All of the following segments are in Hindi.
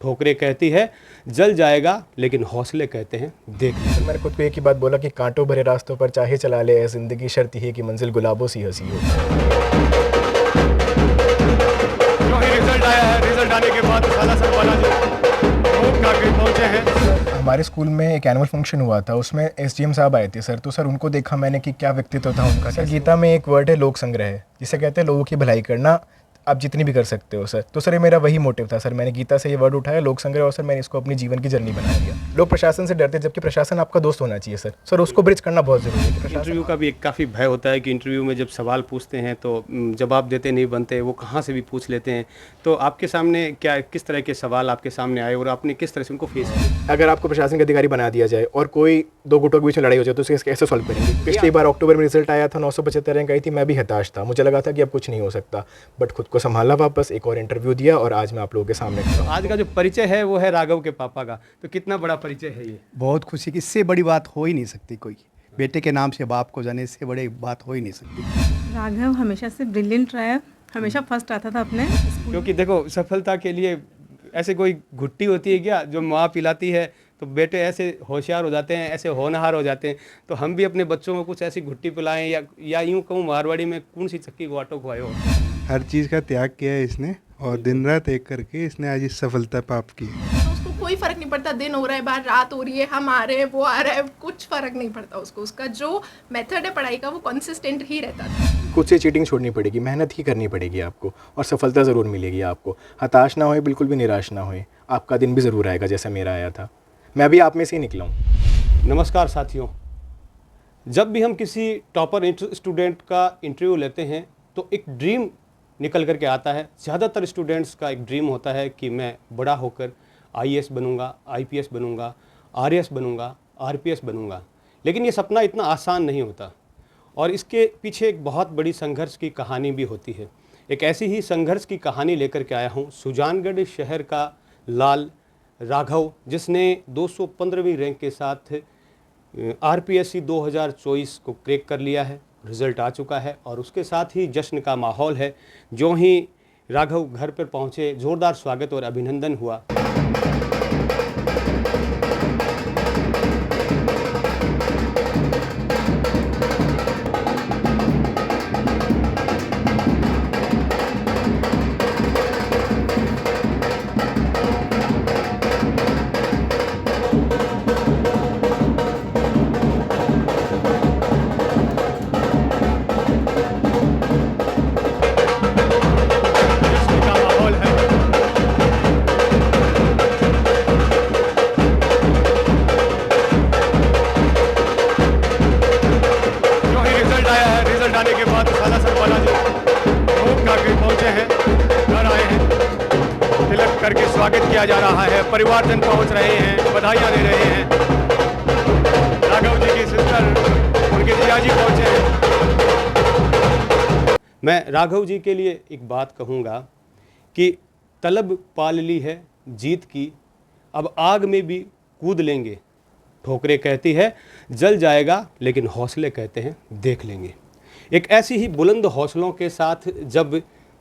ठोकरें कहती है जल जाएगा, लेकिन हौसले कहते हैं देख ले। सर मैंने खुद को एक ही बात बोला कि कांटों भरे रास्तों पर चाहे चला ले, ऐ ज़िंदगी शर्त ही है कि मंजिल गुलाबों सी हंसी हो। जो ही रिजल्ट आया है, रिजल्ट आने के बाद साला सब वाला जो लोग काके पहुंचे हैं। हमारे स्कूल में एक एनुअल फंक्शन हुआ था, उसमें एसडीएम साहब आए थे सर। तो सर उनको देखा मैंने कि क्या व्यक्तित्व था उनका। सर गीता में एक वर्ड है लोक संग्रह, जिसे कहते हैं लोगों की भलाई करना, आप जितनी भी कर सकते हो सर। तो सर ये मेरा वही मोटिव था सर, मैंने गीता से ये वर्ड उठाया लोक संग्रह, और सर मैंने इसको अपनी जीवन की जर्नी बना दिया। लोग प्रशासन से डरते हैं, जबकि प्रशासन आपका दोस्त होना चाहिए सर। सर उसको ब्रिज करना बहुत ज़रूरी है। इंटरव्यू का भी एक काफ़ी भय होता है कि इंटरव्यू में जब सवाल पूछते हैं तो जवाब देते नहीं बनते, वो कहाँ से भी पूछ लेते हैं। तो आपके सामने क्या किस तरह के सवाल आपके सामने आए और आपने किस तरह से उनको फेस किया? अगर आपको प्रशासन का अधिकारी बना दिया जाए और कोई दो गुटों के बीच में लड़ाई हो जाए तो उसे कैसे सॉल्व करेंगे? पिछली बार अक्टूबर में रिजल्ट आया था, 975 रैंक आई थी, मैं भी हताश था, मुझे लगा था कि अब कुछ नहीं हो सकता, बट खुद को संभाला, वापस एक और इंटरव्यू दिया और आज मैं आप लोगों के सामने खड़ा हूं। आज का जो परिचय है वो है राघव के पापा का, तो कितना बड़ा परिचय है ये। बहुत खुशी की, इससे बड़ी बात हो ही नहीं सकती कोई। बेटे के नाम से बाप को जाने से बड़ी बात हो ही नहीं सकती। राघव हमेशा से ब्रिलियंट रहा है, हमेशा फर्स्ट आता था अपने स्कूल। क्योंकि देखो सफलता के लिए ऐसे कोई घुट्टी होती है क्या जो माँ पिलाती है, तो बेटे ऐसे होशियार हो जाते हैं, ऐसे होनहार हो जाते हैं। तो हम भी अपने बच्चों को कुछ ऐसी घुट्टी पिलाएं, या यूँ कहूँ मारवाड़ी में कौन सी चक्की को आटो खुआए हो। हर चीज़ का त्याग किया है इसने और दिन रात एक करके इसने आज इस सफलता प्राप्त की है। तो उसको कोई फर्क नहीं पड़ता, दिन हो रहा है बाहर, रात हो रही है, हम आ रहे हैं, वो आ रहा है, कुछ फर्क नहीं पड़ता उसको। उसका जो मेथड है पढ़ाई का वो कंसिस्टेंट ही रहता था। खुद से चीटिंग छोड़नी पड़ेगी, मेहनत ही करनी पड़ेगी आपको, और सफलता ज़रूर मिलेगी आपको। हताश ना होए, बिल्कुल भी निराश ना होए, आपका दिन भी ज़रूर आएगा जैसा मेरा आया था। मैं भी आप में से ही निकला हूँ। नमस्कार साथियों, जब भी हम किसी टॉपर स्टूडेंट का इंटरव्यू लेते हैं तो एक ड्रीम निकल करके आता है। ज़्यादातर स्टूडेंट्स का एक ड्रीम होता है कि मैं बड़ा होकर आईएएस बनूंगा, आईपीएस बनूंगा, आरएएस बनूंगा, आरपीएस बनूंगा। लेकिन ये सपना इतना आसान नहीं होता और इसके पीछे एक बहुत बड़ी संघर्ष की कहानी भी होती है। एक ऐसी ही संघर्ष की कहानी लेकर के आया हूँ सुजानगढ़ शहर का लाल राघव, जिसने 215वीं रैंक के साथ आरपीएससी 2024 को क्रैक कर लिया है। रिज़ल्ट आ चुका है और उसके साथ ही जश्न का माहौल है। जो ही राघव घर पर पहुंचे, ज़ोरदार स्वागत और अभिनंदन हुआ। आने के बाद साला सब वाला जो लोग काके पहुंचे हैं, घर आए हैं, तिलक करके स्वागत किया जा रहा है। परिवारजन पहुंच रहे हैं, बधाइयां दे रहे हैं। राघव जी की सिस्टर, उनके जियाजी पहुंचे हैं। मैं राघव जी के लिए एक बात कहूँगा कि तलब पाल ली है जीत की, अब आग में भी कूद लेंगे। ठोकरें कहती है जल जाएगा, लेकिन हौसले कहते हैं देख लेंगे। एक ऐसी ही बुलंद हौसलों के साथ जब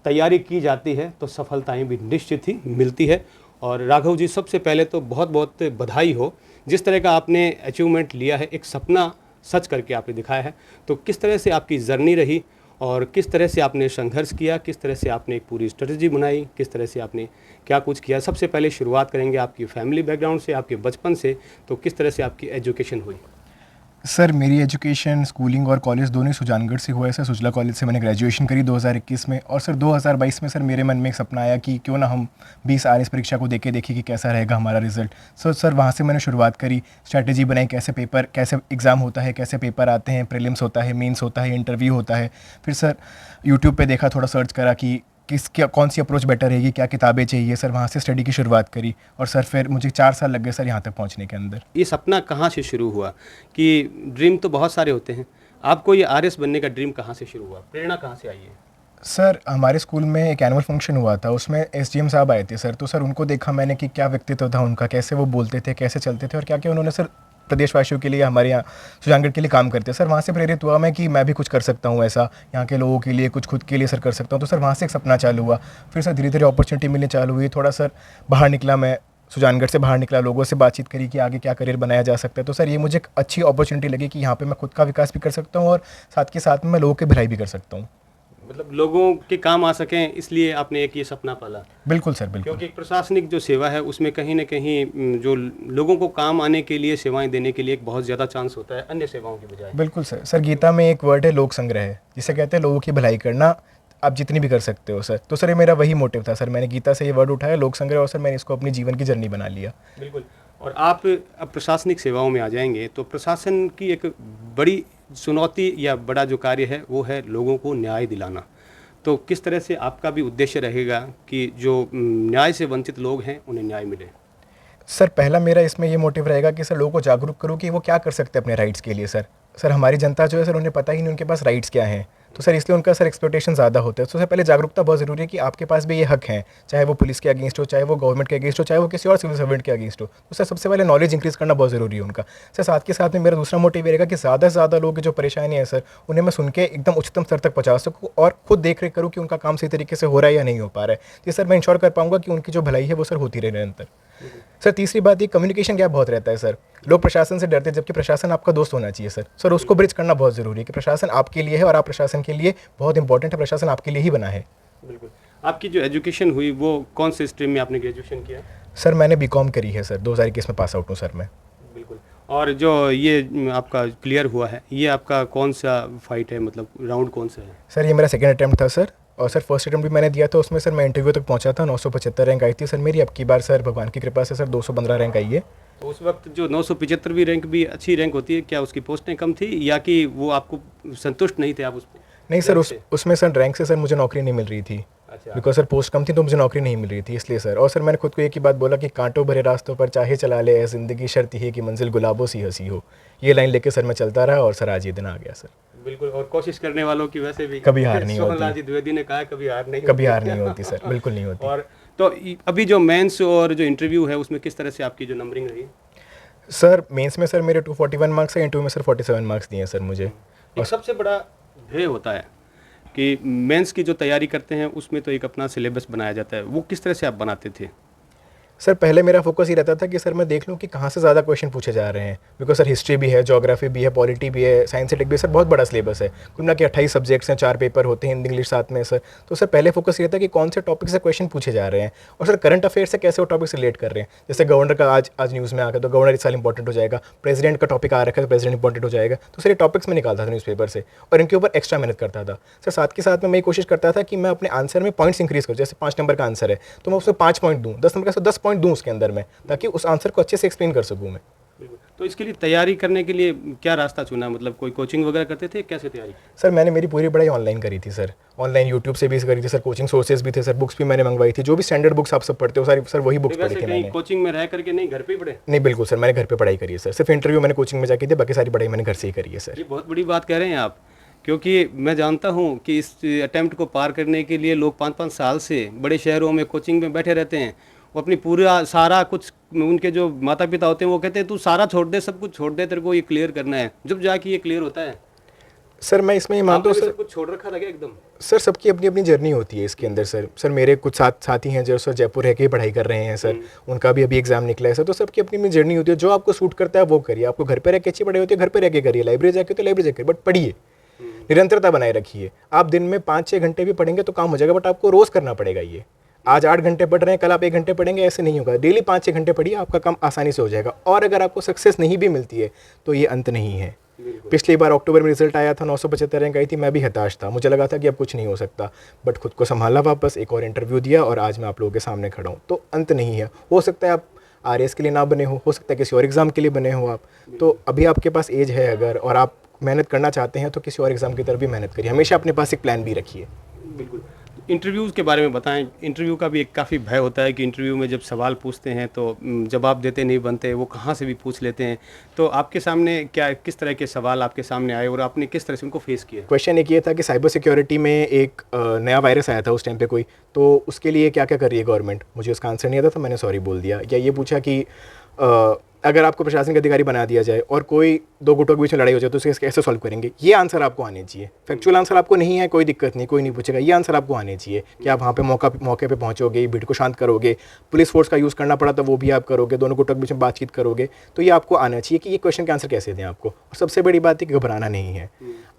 तैयारी की जाती है तो सफलताएं भी निश्चित ही मिलती है। और राघव जी, सबसे पहले तो बहुत बहुत बधाई हो, जिस तरह का आपने अचीवमेंट लिया है, एक सपना सच करके आपने दिखाया है। तो किस तरह से आपकी जर्नी रही और किस तरह से आपने संघर्ष किया, किस तरह से आपने एक पूरी स्ट्रेटजी बनाई, किस तरह से आपने क्या कुछ किया? सबसे पहले शुरुआत करेंगे आपकी फैमिली बैकग्राउंड से, आपके बचपन से। तो किस तरह से आपकी एजुकेशन हुई? सर मेरी एजुकेशन, स्कूलिंग और कॉलेज दोनों ही सुजानगढ़ से हुआ है सर। सुजला कॉलेज से मैंने ग्रेजुएशन करी 2021 में, और सर 2022 में सर मेरे मन में एक सपना आया कि क्यों ना हम 20 आरएस परीक्षा को देके देखिए कि कैसा रहेगा हमारा रिजल्ट। सर वहाँ से मैंने शुरुआत करी, स्ट्रैटेजी बनाई, कैसे एग्ज़ाम होता है, कैसे पेपर आते हैं, प्रीलिम्स होता है, मेंस होता है, इंटरव्यू होता है। फिर सर यूट्यूब पे देखा, थोड़ा सर्च करा कि कौन सी अप्रोच बेटर रहेगी, क्या किताबें चाहिए। सर वहाँ से स्टडी की शुरुआत करी और सर फिर मुझे 4 साल लग गए सर यहाँ तक पहुँचने के अंदर। ये सपना कहाँ से शुरू हुआ? कि ड्रीम तो बहुत सारे होते हैं, आपको ये आरएस बनने का ड्रीम कहाँ से शुरू हुआ? प्रेरणा कहाँ से आई है? सर हमारे स्कूल में एक एनुअल फंक्शन हुआ था, उसमें एसडीएम साहब आए थे सर। तो सर उनको देखा मैंने कि क्या व्यक्तित्व था उनका, कैसे वो बोलते थे, कैसे चलते थे, और क्या क्या उन्होंने सर प्रदेशवासियों के लिए, हमारे यहाँ सुजानगढ़ के लिए काम करते हैं। सर वहाँ से प्रेरित हुआ मैं कि मैं भी कुछ कर सकता हूँ ऐसा, यहाँ के लोगों के लिए कुछ खुद के लिए सर कर सकता हूँ। तो सर वहाँ से एक सपना चालू हुआ। फिर सर धीरे धीरे अपॉर्चुनिटी मिलनी चालू हुई, थोड़ा सर बाहर निकला मैं, सुजानगढ़ से बाहर निकला, लोगों से बातचीत करी कि आगे क्या करियर बनाया जा सकता है। तो सर ये मुझे एक अच्छी अपॉर्चुनिटी लगी कि यहाँ पे मैं खुद का विकास भी कर सकता हूँ और साथ के साथ में मैं लोगों की भलाई भी कर सकता हूँ। मतलब लोगों के काम आ सकें, इसलिए आपने एक ये सपना पाला। बिल्कुल सर, बिल्कुल। क्योंकि एक प्रशासनिक जो सेवा है उसमें कहीं ना कहीं जो लोगों को काम आने के लिए, सेवाएं देने के लिए एक बहुत ज़्यादा चांस होता है अन्य सेवाओं की बजाय। बिल्कुल सर। सर गीता में एक वर्ड है लोक संग्रह, जिसे कहते हैं लोगों की भलाई करना, आप जितनी भी कर सकते हो सर। तो सर ये मेरा वही मोटिव था सर, मैंने गीता से ये वर्ड उठाया लोक संग्रह, और सर मैंने इसको अपनी जीवन की जर्नी बना लिया। बिल्कुल। और आप अब प्रशासनिक सेवाओं में आ जाएंगे तो प्रशासन की एक बड़ी चुनौती या बड़ा जो कार्य है वो है लोगों को न्याय दिलाना। तो किस तरह से आपका भी उद्देश्य रहेगा कि जो न्याय से वंचित लोग हैं उन्हें न्याय मिले? सर पहला मेरा इसमें ये मोटिव रहेगा कि सर लोगों को जागरूक करूँ कि वो क्या कर सकते हैं अपने राइट्स के लिए। सर हमारी जनता जो है सर उन्हें पता ही नहीं उनके पास राइट्स क्या हैं, तो सर इसलिए उनका सर एक्सपेक्टेशन ज़्यादा होता है। तो सर पहले जागरूकता बहुत ज़रूरी है कि आपके पास भी ये हक हैं, चाहे वो पुलिस के अगेंस्ट हो, चाहे वो गवर्नमेंट के अगेंस्ट हो, चाहे वो किसी और सिविल सर्वेंट के अगेंस्ट हो। तो सर सबसे पहले नॉलेज इंक्रीज़ करना बहुत ज़रूरी है उनका। सर साथ के साथ में मेरा दूसरा मोटिव रहेगा कि ज़्यादा से ज़्यादा लोगों की जो परेशानी है सर उन्हें मैं सुन के एकदम उच्चतम स्तर तक पहुँचा सकूँ और खुद देख रेख करूँ कि उनका काम सही तरीके से हो रहा है या नहीं हो पा रहा है। तो सर मैं इंश्योर कर पाऊँगा कि उनकी जो भलाई है वो सर होती रहे निरंतर। सर तीसरी बात ये कम्युनिकेशन गैप बहुत रहता है सर, लोग प्रशासन से डरते हैं, जबकि प्रशासन आपका दोस्त होना चाहिए सर उसको ब्रिज करना बहुत ज़रूरी है कि प्रशासन आपके लिए है और आप प्रशासन के लिए बहुत इंपॉर्टेंट है, प्रशासन आपके लिए ही बना है। बिल्कुल। आपकी जो एजुकेशन हुई वो कौन से स्ट्रीम में आपने ग्रेजुएशन किया? सर मैंने बीकॉम करी है सर, 2021 में पास आउट हूँ सर मैं। बिल्कुल। और जो ये आपका क्लियर हुआ है, ये आपका कौन सा फाइट है, मतलब राउंड कौन सा है? सर ये मेरा सेकेंड अटैम्प्ट था सर, और सर फर्स्ट अटैम्प्ट भी मैंने दिया था, उसमें सर मैं इंटरव्यू तक पहुंचा था, 975 रैंक आई थी सर मेरी। अब की बार सर भगवान की कृपा से सर 215 रैंक आई है। तो उस वक्त जो 975वीं रैंक भी अच्छी रैंक होती है, क्या उसकी पोस्टें कम थी या कि वो आपको संतुष्ट नहीं थे आप उस? नहीं सर, उसमें सर रैंक से सर मुझे नौकरी नहीं मिल रही थी। अच्छा। बिकॉज सर पोस्ट कम थी तो मुझे नौकरी नहीं मिल रही थी, इसलिए सर। और सर मैंने खुद को एक ही बात बोला कि कांटों भरे रास्तों पर चाहे चला ले ऐ ज़िंदगी, शर्त है कि मंजिल गुलाबों सी हंसी हो। ये लाइन लेके सर मैं चलता रहा और सर आज ये दिन आ गया सर। बिल्कुल। और कोशिश करने वालों की वैसे भी कभी हार नहीं होती। सोहनलाल द्विवेदी ने कहा कभी हार नहीं होती सर, बिल्कुल नहीं होती। और तो अभी जो मेंस और जो इंटरव्यू है उसमें किस तरह से आपकी जो नंबरिंग रही? सर मेंस में सर मेरे 241 मार्क्स है, इंटरव्यू में सर 47 मार्क्स दिए सर मुझे। एक सबसे बड़ा ध्येय होता है कि मेंस की जो तैयारी करते हैं उसमें तो एक अपना सिलेबस बनाया जाता है, वो किस तरह से आप बनाते थे? सर पहले मेरा फोकस ये रहता था कि सर मैं देख लूँ कि कहाँ से ज़्यादा क्वेश्चन पूछे जा रहे हैं। बिकॉज सर हिस्ट्री भी है, ज्योग्राफी भी है, पॉलिटी भी है, साइंस से टेक भी है सर, बहुत बड़ा सिलेबस है। कुल मिला के 28 सब्जेक्ट्स हैं, 4 पेपर होते हैं, हिंदी इंग्लिश साथ में सर। तो सर पहले फोकस ये रहता है कि कौन से टॉपिक से क्वेश्चन पूछे जा रहे हैं और सर करंट अफेयर से कैसे वो टॉपिक से रिलेट कर रहे हैं। जैसे गवर्नर का आज न्यूज़ में आ गया तो गवर्नर इस साल इंपॉर्टेंट हो जाएगा, प्रेसिडेंट का टॉपिक आ रखा है तो प्रेसिडेंट इंपॉर्टेंट हो जाएगा। तो सर ये टॉपिक्स में निकालता था न्यूज़पेपर से और इनके ऊपर एक्स्ट्रा मेहनत करता था सर। साथ के साथ में मैं ये कोशिश करता था कि मैं अपने आंसर में पॉइंट्स इंक्रीज़ करूँ। जैसे 5 नंबर का आंसर है तो मैं उसमें 5 पॉइंट दूँ, 10 नंबर का 10 पॉइंट दूँ उसके अंदर में, ताकि उस आंसर को अच्छे से एक्सप्लेन कर सकूँ मैं। तो इसके लिए तैयारी करने के लिए क्या रास्ता चुना, मतलब कोई कोचिंग वगैरह करते थे, कैसे तैयारी? सर मैंने मेरी पूरी पढ़ाई ऑनलाइन करी थी सर, ऑनलाइन यूट्यूब से भी करी थी सर, कोचिंग सोर्सेज भी थे सर, बुक्स भी मैंने मंगवाई थी, जो भी स्टैंडर्ड बुक्स आप सब पढ़ते हो सारी सर वही बुक्स पढ़ी थी मैंने। कोचिंग में रह करके नहीं, घर पे ही पढ़े? नहीं बिल्कुल सर, मैंने घर पे पढ़ाई करी है सर, सिर्फ इंटरव्यू मैंने कोचिंग में जाके दिया, बाकी सारी पढ़ाई मैंने घर से ही करी है सर। ये बहुत बड़ी बात कह रहे हैं आप, क्योंकि मैं जानता हूँ कि इस अटेम्प्ट को पार करने के लिए लोग 5-5 साल से बड़े शहरों में कोचिंग में बैठे रहते हैं। वो अपनी पूरा सारा कुछ, उनके जो माता पिता होते हैं वो कहते हैं तू सारा छोड़ दे, सब कुछ छोड़ दे, तेरे को ये क्लियर करना है, जब जाके ये क्लियर होता है। सर मैं इसमें ये मानता हूँ सर, कुछ छोड़ रखा था क्या एकदम? सर सबकी अपनी अपनी जर्नी होती है इसके अंदर सर मेरे कुछ साथी हैं जो सर जयपुर रह के ही पढ़ाई कर रहे हैं सर, उनका भी अभी एग्जाम निकला है सर। तो सबकी अपनी अपनी जर्नी होती है, जो आपको सूट करता है वो करिए। आपको घर पे रह के अच्छी पढ़ाई होती है, घर पे रह के करिए, लाइब्रेरी जाके तो लाइब्रेरी जाके, बट पढ़िए, निरंतरता बनाए रखिए। आप दिन में 5-6 घंटे भी पढ़ेंगे तो काम हो जाएगा, बट आपको रोज़ करना पड़ेगा ये। आज 8 घंटे पढ़ रहे हैं, कल आप 1 घंटे पढ़ेंगे, ऐसे नहीं होगा। डेली 5-6 घंटे पढ़िए, आपका काम आसानी से हो जाएगा। और अगर आपको सक्सेस नहीं भी मिलती है तो ये अंत नहीं है। पिछली बार अक्टूबर में रिजल्ट आया था, 975 रैंक आई थी, मैं भी हताश था, मुझे लगा था कि अब कुछ नहीं हो सकता, बट खुद को संभाला, वापस एक और इंटरव्यू दिया और आज मैं आप लोगों के सामने खड़ा हूँ। तो अंत नहीं है। हो सकता है आप RAS के लिए ना बने हो सकता है किसी और एग्ज़ाम के लिए बने हो आप, तो अभी आपके पास एज है अगर, और आप मेहनत करना चाहते हैं तो किसी और एग्ज़ाम की तरफ भी मेहनत करिए। हमेशा अपने पास एक प्लान भी रखिए। बिल्कुल। इंटरव्यूज़ के बारे में बताएं। इंटरव्यू का भी एक काफ़ी भय होता है कि इंटरव्यू में जब सवाल पूछते हैं तो जवाब देते नहीं बनते, वो कहाँ से भी पूछ लेते हैं। तो आपके सामने किस तरह के सवाल आपके सामने आए और आपने किस तरह से उनको फेस किया? क्वेश्चन एक ये था कि साइबर सिक्योरिटी में एक नया वायरस आया था उस टाइम पे कोई, तो उसके लिए क्या क्या कर रही है गवर्नमेंट। मुझे उसका आंसर नहीं आता था, मैंने सॉरी बोल दिया। या ये पूछा कि अगर आपको प्रशासनिक अधिकारी बना दिया जाए और कोई दो गुटों के बीच में लड़ाई हो जाए तो उसे कैसे सॉल्व करेंगे, ये आंसर आपको आने चाहिए। फैक्चुअल आंसर आपको नहीं है, कोई दिक्कत नहीं, कोई नहीं पूछेगा, ये आंसर आपको आने चाहिए कि आप वहाँ पे मौके पे पहुँचोगे, भीड़ को शांत करोगे, पुलिस फोर्स का यूज़ करना पड़ा तो वो भी आप करोगे, दोनों गुटों के बीच में बातचीत करोगे, तो ये आपको आना चाहिए कि ये क्वेश्चन का आंसर कैसे दें आपको। और सबसे बड़ी बात है कि घबराना नहीं है,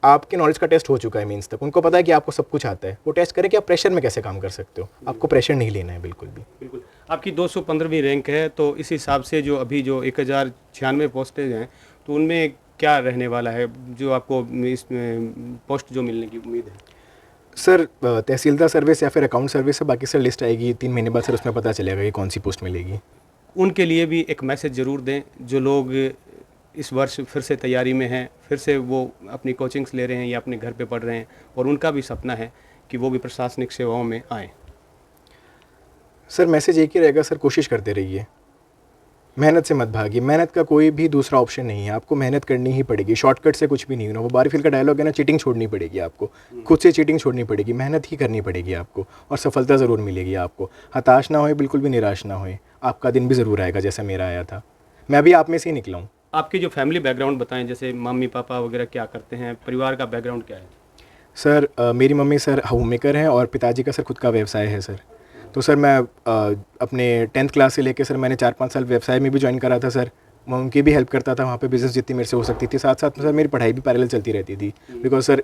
आपके नॉलेज का टेस्ट हो चुका है मीन्स तक, उनको पता है कि आपको सब कुछ आता है, वो टेस्ट करें कि आप प्रेशर में कैसे काम कर सकते हो, आपको प्रेशर नहीं लेना है बिल्कुल भी। बिल्कुल। आपकी 215वीं रैंक है, तो इस हिसाब से जो अभी जो 1096 पोस्टेज हैं, तो उनमें क्या रहने वाला है जो आपको इस पोस्ट जो मिलने की उम्मीद है? सर तहसीलदार सर्विस या फिर अकाउंट सर्विस है, बाकी सर लिस्ट आएगी 3 महीने बाद, सर उसमें पता चलेगा कि कौन सी पोस्ट मिलेगी। उनके लिए भी एक मैसेज ज़रूर दें जो लोग इस वर्ष फिर से तैयारी में हैं, फिर से वो अपनी कोचिंग्स ले रहे हैं या अपने घर पे पढ़ रहे हैं और उनका भी सपना है कि वो भी प्रशासनिक सेवाओं में आएँ। सर मैसेज एक ही रहेगा सर, कोशिश करते रहिए, मेहनत से मत भागिए, मेहनत का कोई भी दूसरा ऑप्शन नहीं है, आपको मेहनत करनी ही पड़ेगी, शॉर्टकट से कुछ भी नहीं होना। वो बारीफिल का डायलॉग है ना, चीटिंग छोड़नी पड़ेगी आपको, खुद से चीटिंग छोड़नी पड़ेगी, मेहनत ही करनी पड़ेगी आपको और सफलता ज़रूर मिलेगी आपको। हताश ना होए, बिल्कुल भी निराश ना होए, आपका दिन भी ज़रूर आएगा जैसा मेरा आया था। मैं भी आप में से ही निकला हूँ। आपकी जो फैमिली बैकग्राउंड बताएं, जैसे मम्मी पापा वगैरह क्या करते हैं, परिवार का बैकग्राउंड क्या है? सर मेरी मम्मी सर होम मेकर हैं और पिताजी का सर खुद का व्यवसाय है सर। तो सर मैं अपने 10th क्लास से लेकर सर मैंने 4-5 साल व्यवसाय में भी ज्वाइन करा था सर। मैं उनकी भी हेल्प करता था वहाँ पे, बिज़नेस जितनी मेरे से हो सकती थी, साथ साथ में सर मेरी पढ़ाई भी पैरेलल चलती रहती थी, बिकॉज सर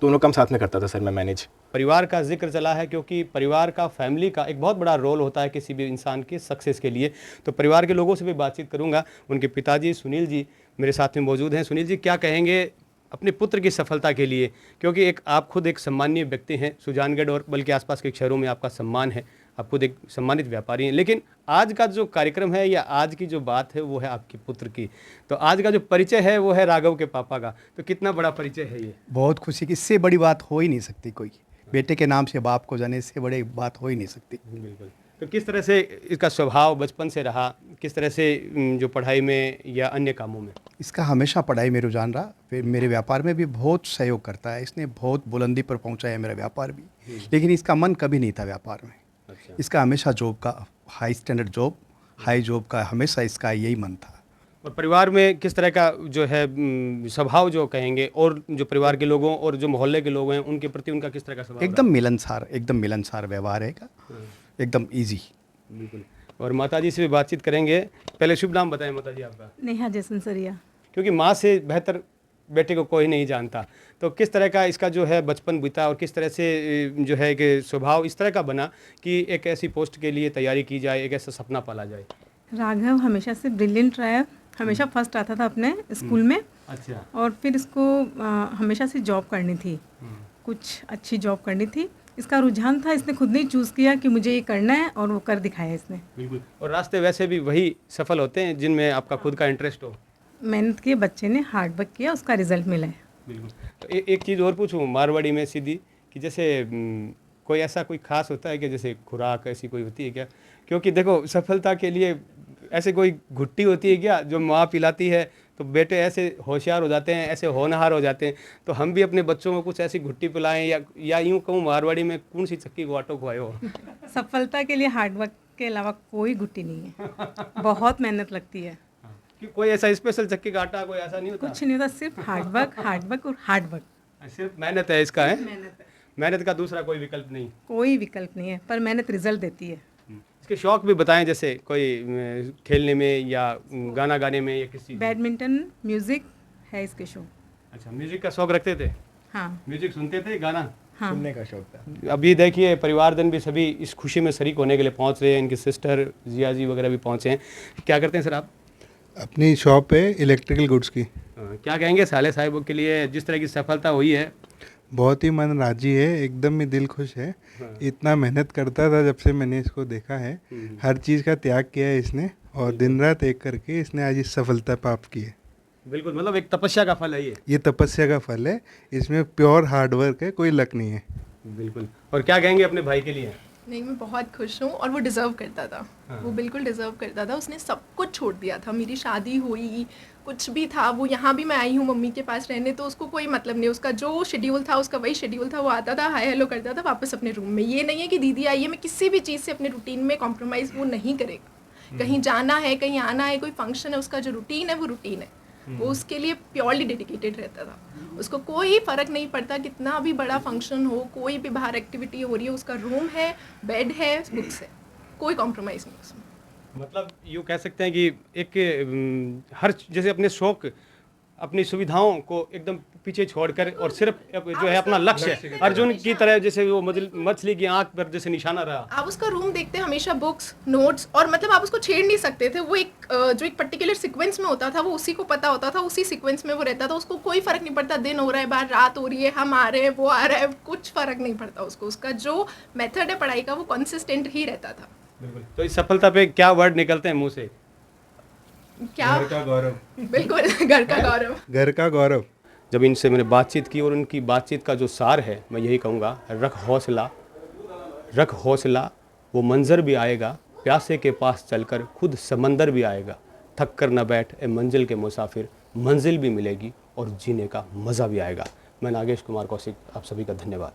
दोनों काम साथ में करता था सर मैं मैनेज। परिवार का जिक्र चला है क्योंकि परिवार का, फैमिली का एक बहुत बड़ा रोल होता है किसी भी इंसान के सक्सेस के लिए। तो परिवार के लोगों से भी बातचीत करूंगा। उनके पिताजी सुनील जी मेरे साथ में मौजूद हैं। सुनील जी, क्या कहेंगे अपने पुत्र की सफलता के लिए, क्योंकि एक आप खुद एक सम्मानीय व्यक्ति हैं, सुजानगढ़ और बल्कि आसपास के शहरों में आपका सम्मान है, आप खुद एक सम्मानित व्यापारी हैं, लेकिन आज का जो कार्यक्रम है या आज की जो बात है वो है आपके पुत्र की। तो आज का जो परिचय है वो है राघव के पापा का। तो कितना बड़ा परिचय है ये? बहुत खुशी की, इससे बड़ी बात हो ही नहीं सकती कोई। बेटे के नाम से बाप को जाने से बड़ी बात हो ही नहीं सकती। बिल्कुल। तो किस तरह से इसका स्वभाव बचपन से रहा, किस तरह से जो पढ़ाई में या अन्य कामों में? इसका हमेशा पढ़ाई में रुझान रहा, फिर मेरे व्यापार में भी बहुत सहयोग करता है। इसने बहुत बुलंदी पर पहुंचाया मेरा व्यापार भी, लेकिन इसका मन कभी नहीं था व्यापार में। अच्छा। इसका हमेशा जॉब का, high standard job, high job का हमेशा इसका यही मन था। और परिवार में किस तरह का जो है स्वभाव जो कहेंगे, और जो परिवार के लोगों और जो मोहल्ले के लोग हैं उनके प्रति उनका किस तरह का स्वभाव? एकदम मिलनसार व्यवहार है, एकदम ईजी। बिल्कुल। और माता जी से भी बातचीत करेंगे। पहले शुभ नाम बताएं माता जी आपका। नेहा जैसनसरिया। क्योंकि माँ से बेहतर बेटे को कोई नहीं जानता, तो किस तरह का इसका जो है बचपन बीता और किस तरह से जो है कि स्वभाव इस तरह का बना कि एक ऐसी पोस्ट के लिए तैयारी की जाए, एक ऐसा सपना पाला जाए? राघव हमेशा से ब्रिलियंट रहा है, हमेशा फर्स्ट आता था अपने स्कूल में। अच्छा। और फिर इसको हमेशा से जॉब करनी थी, कुछ अच्छी जॉब करनी थी। इसका रुझान था, इसने खुद नहीं चूज़ किया कि मुझे ये करना है और वो कर दिखाया इसने। बिल्कुल। और रास्ते वैसे भी वही सफल होते हैं जिनमें आपका खुद का इंटरेस्ट हो। मेहनत किए बच्चे ने, हार्ड वर्क किया, उसका रिजल्ट मिला है। बिल्कुल। तो एक चीज़ और पूछूं मारवाड़ी में सीधी, कि जैसे कोई ऐसा कोई खास होता है कि जैसे खुराक ऐसी कोई होती है क्या? क्योंकि देखो सफलता के लिए ऐसे कोई घुट्टी होती है क्या जो माँ पिलाती है तो बेटे ऐसे होशियार हो जाते हैं, ऐसे होनहार हो जाते हैं? तो हम भी अपने बच्चों को कुछ ऐसी घुट्टी पिलाएं, या यूँ कहूँ मारवाड़ी में कौन सी चक्की को आटो खुआए हो? सफलता के लिए हार्ड वर्क के अलावा कोई गुट्टी नहीं है, बहुत मेहनत लगती है। कि कोई ऐसा स्पेशल चक्की का आटा कोई ऐसा नहीं होता? कुछ नहीं होता, सिर्फ हार्ड वर्क और हार्ड वर्क। सिर्फ मेहनत है इसका, है मेहनत है, मेहनत का दूसरा कोई विकल्प नहीं। कोई विकल्प नहीं है, पर मेहनत रिजल्ट देती है। इसके शौक भी बताएं, जैसे कोई खेलने में या गाना गाने में या किसी? बैडमिंटन, म्यूजिक है इसके शौक। अच्छा, म्यूजिक का शौक रखते थे? हाँ। म्यूजिक सुनते थे, गाना हाँ। सुनने का शौक था। अभी देखिए परिवारजन भी सभी इस खुशी में शरीक होने के लिए पहुंच रहे हैं, इनकी सिस्टर जिया जी वगैरह भी पहुंचे हैं। क्या करते हैं सर आप? अपनी शॉप है इलेक्ट्रिकल गुड्स की। क्या कहेंगे साले साहिबों के लिए, जिस तरह की सफलता हुई है? बहुत ही मन राजी है, एकदम ही दिल खुश है। इतना मेहनत करता था जब से मैंने इसको देखा है, हर चीज़ का त्याग किया है इसने और दिन रात एक करके इसने आज इस सफलता प्राप्त की है। बिल्कुल, मतलब एक तपस्या का फल है ये तपस्या का फल है, इसमें प्योर हार्ड वर्क है, कोई लक नहीं है। बिल्कुल। और क्या कहेंगे अपने भाई के लिए? नहीं, मैं बहुत खुश हूँ और वो डिज़र्व करता था। वो बिल्कुल डिज़र्व करता था। उसने सब कुछ छोड़ दिया था, मेरी शादी हुई, कुछ भी था, वो यहाँ भी मैं आई हूँ मम्मी के पास रहने, तो उसको कोई मतलब नहीं। उसका जो शेड्यूल था उसका वही शेड्यूल था। वो आता था, हाय हेलो करता था, वापस अपने रूम में। ये नहीं है कि दीदी आई है, मैं किसी भी चीज़ से अपने रूटीन में कॉम्प्रोमाइज़ वो नहीं करेगा। कहीं जाना है, कहीं आना है, कोई फंक्शन है, उसका जो रूटीन है वो रूटीन है। वो उसके लिए प्योरली डेडिकेटेड रहता था। उसको कोई फ़र्क नहीं पड़ता कितना भी बड़ा फंक्शन हो, कोई भी बाहर एक्टिविटी हो रही है, उसका रूम है, बेड है, बुक्स है, कोई कॉम्प्रोमाइज़ नहीं उसमें। मतलब यूँ कह सकते हैं कि एक हर जैसे अपने शौक, अपनी सुविधाओं को एकदम पीछे छोड़कर और सिर्फ जो है अपना लक्ष्य अर्जुन की तरह, जैसे वो मछली की आंख पर जैसे निशाना रहा। आप उसका रूम देखते हमेशा बुक्स, नोट्स, और मतलब आप उसको छेड़ नहीं सकते थे। वो एक जो एक पर्टिकुलर सीक्वेंस में होता था वो उसी को पता होता था, उसी सीक्वेंस में वो रहता था। उसको कोई फ़र्क नहीं पड़ता दिन हो रहा है, बाहर रात हो रही है, हम आ रहे हैं, वो आ रहा है, कुछ फ़र्क नहीं पड़ता उसको। उसका जो मेथड है पढ़ाई का वो कंसिस्टेंट ही रहता था। बिल्कुल। तो इस सफलता पे क्या वर्ड निकलते हैं मुंह से? क्या? घर का गौरव। बिल्कुल, घर का गौरव। घर का गौरव। जब इनसे मैंने बातचीत की और उनकी बातचीत का जो सार है मैं यही कहूँगा, रख हौसला, वो मंज़र भी आएगा, प्यासे के पास चलकर खुद समंदर भी आएगा, थक कर न बैठ ए मंजिल के मुसाफिर, मंजिल भी मिलेगी और जीने का मज़ा भी आएगा। मैं नागेश कुमार कौशिक, आप सभी का धन्यवाद।